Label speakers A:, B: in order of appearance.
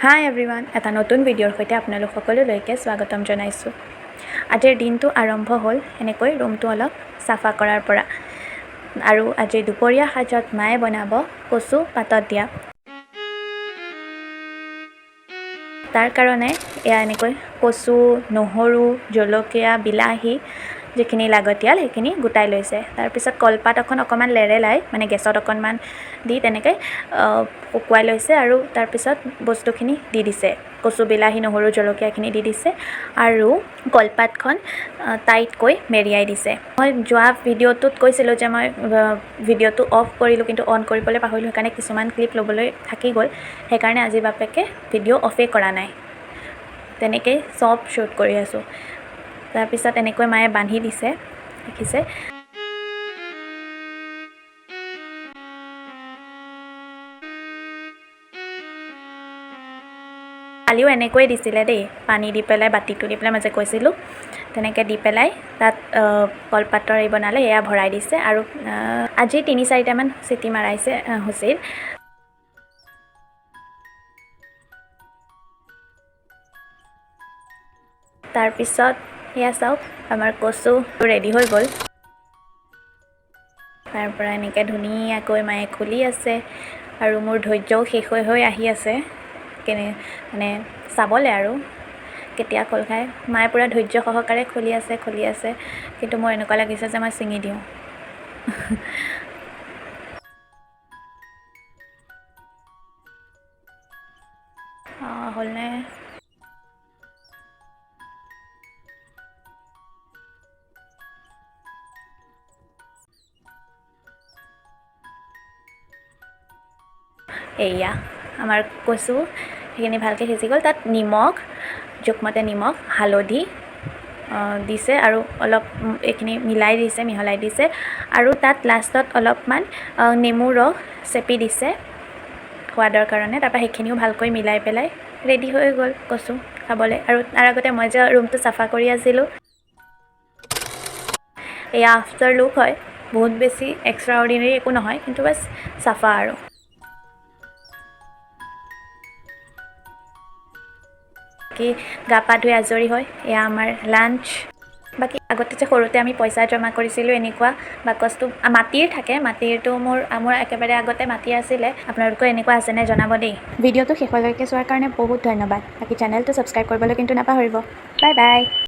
A: হাই everyone, এটা নতুন ভিডিঅ'ৰ সৈতে আপোনালোক সকলোলৈকে স্বাগতম জনাইছোঁ। আজিৰ দিনটো আৰম্ভ হ'ল এনেকৈ ৰুমটো অলপ চাফা কৰাৰ পৰা। আৰু আজি দুপৰীয়া সাজত মায়ে বনাব কচু পাতত দিয়া। তাৰ কাৰণে এয়া এনেকৈ কচু, নহৰু, জলকীয়া, বিলাহী যিখিনি লাগতিয়াল সেইখিনি গোটাই লৈছে। তাৰপিছত কলপাত এখন অকণমান লেৰেলাই মানে গেছত অকণমান দি তেনেকৈ শুকুৱাই লৈছে আৰু তাৰপিছত বস্তুখিনি দি দিছে। কচু, বিলাহী, নহৰু, জলকীয়াখিনি দি দিছে আৰু কলপাতখন টাইটকৈ মেৰিয়াই দিছে। মই যোৱা ভিডিঅ'টোত কৈছিলোঁ যে মই ভিডিঅ'টো অফ কৰিলোঁ, কিন্তু অন কৰিবলৈ পাহৰিলোঁ, সেইকাৰণে কিছুমান ক্লিপ ল'বলৈ থাকি গ'ল। সেইকাৰণে আজি বাপেকে ভিডিঅ' অফেই কৰা নাই, তেনেকেই চব শ্বুট কৰি আছোঁ। তাৰপিছত এনেকৈ মায়ে বান্ধি দিছে, দেখিছে। কালিও এনেকৈয়ে দিছিলে দেই, পানী দি পেলাই বাতিটো দি পেলাই মই যে কৈছিলোঁ তেনেকৈ দি পেলাই তাত কলপাতৰ এই বনালে, এয়া ভৰাই দিছে আৰু আজি ৩-৪টামান চিটি মাৰাইছে হৈছিল। তাৰপিছত এয়া চাওক, আমাৰ কচু ৰেডি হৈ গ'ল। তাৰ পৰা এনেকৈ ধুনীয়াকৈ মায়ে খুলি আছে আৰু মোৰ ধৈৰ্যও শেষ হৈ আহি আছে মানে চাবলৈ আৰু কেতিয়া খোল খায়। মায়ে পূৰা ধৈৰ্য সহকাৰে খুলি আছে, কিন্তু মোৰ এনেকুৱা লাগিছে যে মই ছিঙি দিওঁ। হ'লনে? এয়া আমাৰ কচু, সেইখিনি ভালকৈ সিজি গ'ল। তাত নিমখ, জোখমতে নিমখ, হালধি দিছে আৰু অলপ এইখিনি মিহলাই দিছে আৰু তাত লাষ্টত অলপমান নেমু ৰস চেপি দিছে সোৱাদৰ কাৰণে। তাৰপৰা সেইখিনিও ভালকৈ মিলাই পেলাই ৰেডি হৈ গ'ল কচু খাবলৈ। আৰু তাৰ আগতে মই যে ৰুমটো চাফা কৰি আছিলোঁ, এয়া আফটাৰ লুক হয়, বহুত বেছি এক্সট্ৰা অৰ্ডিনেৰী একো নহয়, কিন্তু বাছ চাফা আৰু। বাকী গা পা ধুই আজৰি হয়, এয়া আমাৰ লাঞ্চ। বাকী আগতে যে সৰুতে আমি পইচা জমা কৰিছিলোঁ, এনেকুৱা বাকচটো মাটিৰ থাকে, মাটিৰটো মোৰ একেবাৰে আগতে মাটি আছিলে। আপোনালোকৰ এনেকুৱা আছেনে জনাব দেই। ভিডিঅ'টো শেষলৈকে চোৱাৰ কাৰণে বহুত ধন্যবাদ। বাকী চেনেলটো ছাবস্ক্ৰাইব কৰিবলৈ কিন্তু নাপাহৰিব। Bye bye.